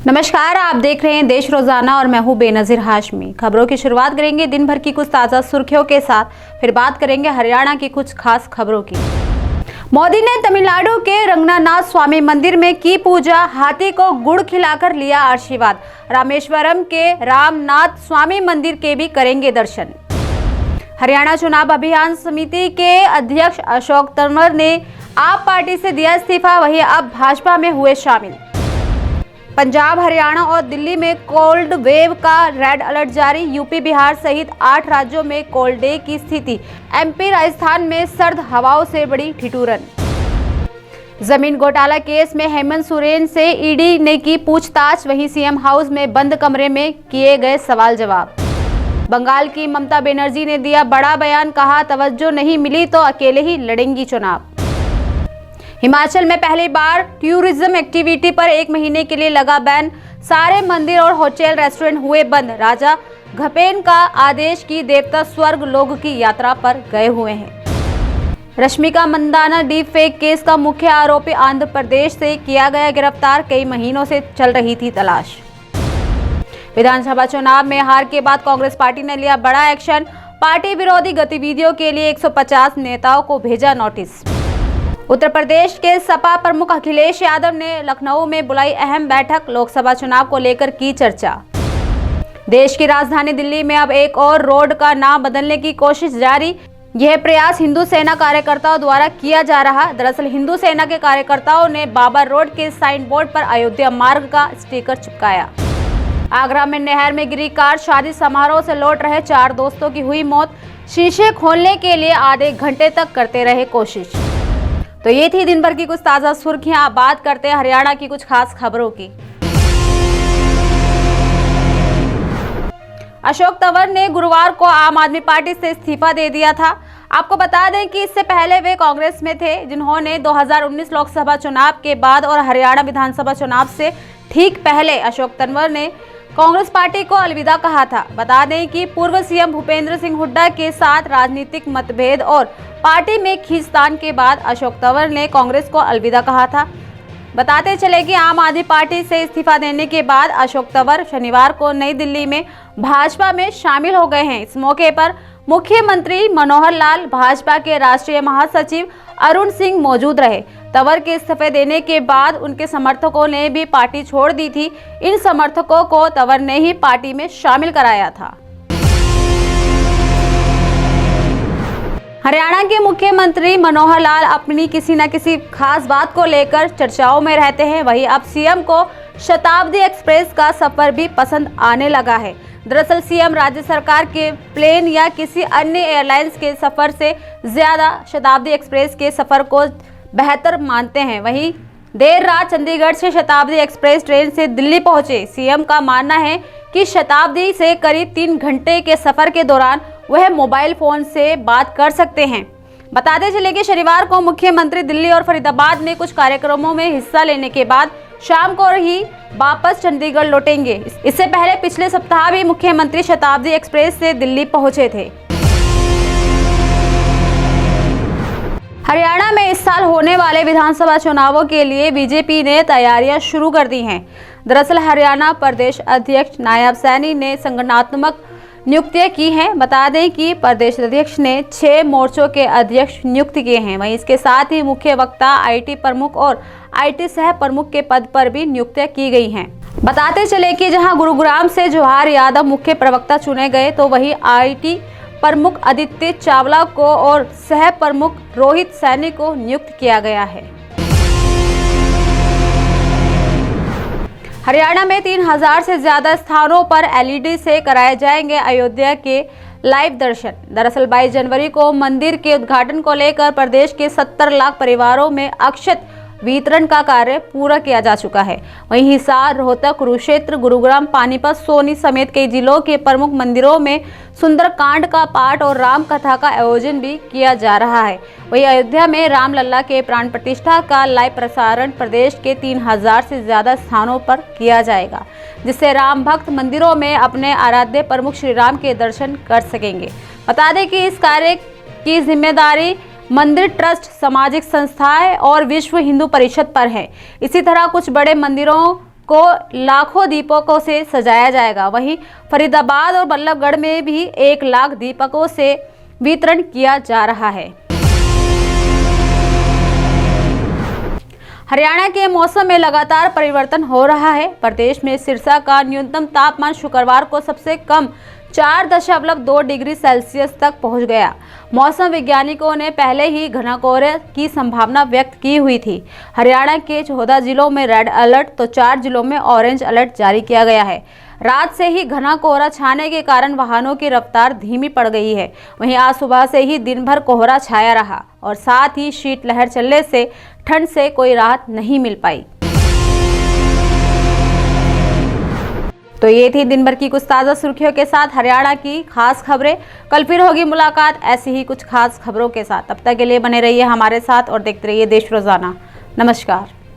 नमस्कार, आप देख रहे हैं देश रोजाना और मैं हूं बेनजीर हाशमी। खबरों की शुरुआत करेंगे दिन भर की कुछ ताज़ा सुर्खियों के साथ, फिर बात करेंगे हरियाणा की कुछ खास खबरों की। मोदी ने तमिलनाडु के रंगनाथ स्वामी मंदिर में की पूजा, हाथी को गुड़ खिलाकर लिया आशीर्वाद। रामेश्वरम के रामनाथ स्वामी मंदिर के भी करेंगे दर्शन। हरियाणा चुनाव अभियान समिति के अध्यक्ष अशोक तंवर ने आप पार्टी से दिया इस्तीफा, वहीं अब भाजपा में हुए शामिल। पंजाब, हरियाणा और दिल्ली में कोल्ड वेव का रेड अलर्ट जारी। यूपी, बिहार सहित 8 राज्यों में कोल्ड डे की स्थिति। एमपी, राजस्थान में सर्द हवाओं से बड़ी ठिठुरन। जमीन घोटाला केस में हेमंत सोरेन से ईडी ने की पूछताछ, वहीं सीएम हाउस में बंद कमरे में किए गए सवाल जवाब। बंगाल की ममता बनर्जी ने दिया बड़ा बयान, कहा तवज्जो नहीं मिली तो अकेले ही लड़ेंगी चुनाव। हिमाचल में पहली बार टूरिज्म एक्टिविटी पर 1 महीने के लिए लगा बैन। सारे मंदिर और होटल रेस्टोरेंट हुए बंद। राजा घपेन का आदेश की देवता स्वर्ग लोक की यात्रा पर गए हुए हैं। Rashmika Mandanna deep fake case का मुख्य आरोपी आंध्र प्रदेश से किया गया गिरफ्तार, कई महीनों से चल रही थी तलाश। विधानसभा चुनाव में हार के बाद कांग्रेस पार्टी ने लिया बड़ा एक्शन। पार्टी विरोधी गतिविधियों के लिए 150 नेताओं को भेजा नोटिस। उत्तर प्रदेश के सपा प्रमुख अखिलेश यादव ने लखनऊ में बुलाई अहम बैठक, लोकसभा चुनाव को लेकर की चर्चा। देश की राजधानी दिल्ली में अब एक और रोड का नाम बदलने की कोशिश जारी। यह प्रयास हिंदू सेना कार्यकर्ताओं द्वारा किया जा रहा। दरअसल हिंदू सेना के कार्यकर्ताओं ने बाबा रोड के साइन बोर्ड पर अयोध्या मार्ग का स्टिकर चिपकाया। आगरा में नहर में गिरी कार, शादी समारोह से लौट रहे 4 दोस्तों की हुई मौत। शीशे खोलने के लिए आधे घंटे तक करते रहे कोशिश। तो ये थी दिन भर की कुछ ताज़ा सुर्खियां। आप बात करते हैं हरियाणा की कुछ खास खबरों की। अशोक तंवर ने गुरुवार को आम आदमी पार्टी से इस्तीफा दे दिया था। आपको बता दें कि इससे पहले वे कांग्रेस में थे, जिन्होंने 2019 लोकसभा चुनाव के बाद और हरियाणा विधानसभा चुनाव से ठीक पहले अशोक तंवर ने कांग्रेस पार्टी को अलविदा कहा था। बता दें कि पूर्व सीएम भूपेंद्र सिंह हुड्डा के साथ राजनीतिक मतभेद और पार्टी में खींचतान के बाद अशोक तंवर ने कांग्रेस को अलविदा कहा था। बताते चले कि आम आदमी पार्टी से इस्तीफा देने के बाद अशोक तंवर शनिवार को नई दिल्ली में भाजपा में शामिल हो गए हैं। इस मौके पर मुख्यमंत्री मनोहर लाल, भाजपा के राष्ट्रीय महासचिव अरुण सिंह मौजूद रहे। तंवर के इस्तीफे देने के बाद उनके समर्थकों ने भी पार्टी छोड़ दी थी। इन समर्थकों को तंवर ने ही पार्टी में शामिल कराया था। हरियाणा के मुख्यमंत्री मनोहर लाल अपनी किसी न किसी खास बात को लेकर चर्चाओं में रहते हैं। वहीं अब सीएम को शताब्दी एक्सप्रेस का सफर भी पसंद आने लगा है। दरअसल सीएम राज्य सरकार के प्लेन या किसी अन्य एयरलाइंस के सफर से ज्यादा शताब्दी एक्सप्रेस के सफर को बेहतर मानते हैं। वहीं देर रात चंडीगढ़ से शताब्दी एक्सप्रेस ट्रेन से दिल्ली पहुंचे सीएम का मानना है कि शताब्दी से करीब 3 घंटे के सफर के दौरान वह मोबाइल फोन से बात कर सकते हैं। बताते चले कि शनिवार को मुख्यमंत्री दिल्ली और फरीदाबाद में कुछ कार्यक्रमों में हिस्सा लेने के बाद शाम को ही वापस चंडीगढ़ लौटेंगे। इससे पहले पिछले सप्ताह भी मुख्यमंत्री शताब्दी एक्सप्रेस से दिल्ली पहुंचे थे। हरियाणा में इस साल होने वाले विधानसभा चुनावों के लिए बीजेपी ने तैयारियां शुरू कर दी हैं। दरअसल हरियाणा प्रदेश अध्यक्ष नायब सैनी ने संगठनात्मक नियुक्तियां की हैं। बता दें कि प्रदेश अध्यक्ष ने 6 मोर्चों के अध्यक्ष नियुक्त किए हैं। वहीं इसके साथ ही मुख्य वक्ता, आईटी प्रमुख और आईटी सह प्रमुख के पद पर भी नियुक्तियां की गई हैं। बताते चले कि जहां गुरुग्राम से जवाहर यादव मुख्य प्रवक्ता चुने गए, तो वहीं आईटी प्रमुख आदित्य चावला को और सह प्रमुख रोहित सैनी को नियुक्त किया गया है। हरियाणा में 3000 से ज्यादा स्थानों पर एलईडी से कराए जाएंगे अयोध्या के लाइव दर्शन। दरअसल 22 जनवरी को मंदिर के उद्घाटन को लेकर प्रदेश के 70 लाख परिवारों में अक्षत वितरण का कार्य पूरा किया जा चुका है। वहीं हिसार, रोहतक, कुरुक्षेत्र, गुरुग्राम, पानीपत, सोनी समेत कई जिलों के प्रमुख मंदिरों में सुंदरकांड का पाठ और राम कथा का आयोजन भी किया जा रहा है। वहीं अयोध्या में रामलला के प्राण प्रतिष्ठा का लाइव प्रसारण प्रदेश के 3000 से ज्यादा स्थानों पर किया जाएगा, जिससे राम भक्त मंदिरों में अपने आराध्य प्रमुख श्री राम के दर्शन कर सकेंगे। बता दें कि इस कार्य की जिम्मेदारी मंदिर ट्रस्ट, सामाजिक संस्थाएं और विश्व हिंदू परिषद पर है। इसी तरह कुछ बड़े मंदिरों को लाखों दीपकों से सजाया जाएगा। वहीं फरीदाबाद और बल्लभगढ़ में भी 1 लाख दीपकों से वितरण किया जा रहा है। हरियाणा के मौसम में लगातार परिवर्तन हो रहा है। प्रदेश में सिरसा का न्यूनतम तापमान शुक्रवार को सबसे कम 4.2 डिग्री सेल्सियस तक पहुंच गया। मौसम वैज्ञानिकों ने पहले ही घना कोहरे की संभावना व्यक्त की हुई थी। हरियाणा के 14 जिलों में रेड अलर्ट तो 4 जिलों में ऑरेंज अलर्ट जारी किया गया है। रात से ही घना कोहरा छाने के कारण वाहनों की रफ्तार धीमी पड़ गई है। वहीं आज सुबह से ही दिन भर कोहरा छाया रहा और साथ ही शीतलहर चलने से ठंड से कोई राहत नहीं मिल पाई। तो ये थी दिन भर की कुछ ताज़ा सुर्खियों के साथ हरियाणा की खास खबरें। कल फिर होगी मुलाकात ऐसी ही कुछ खास खबरों के साथ। तब तक के लिए बने रहिए हमारे साथ और देखते रहिए देश रोजाना। नमस्कार।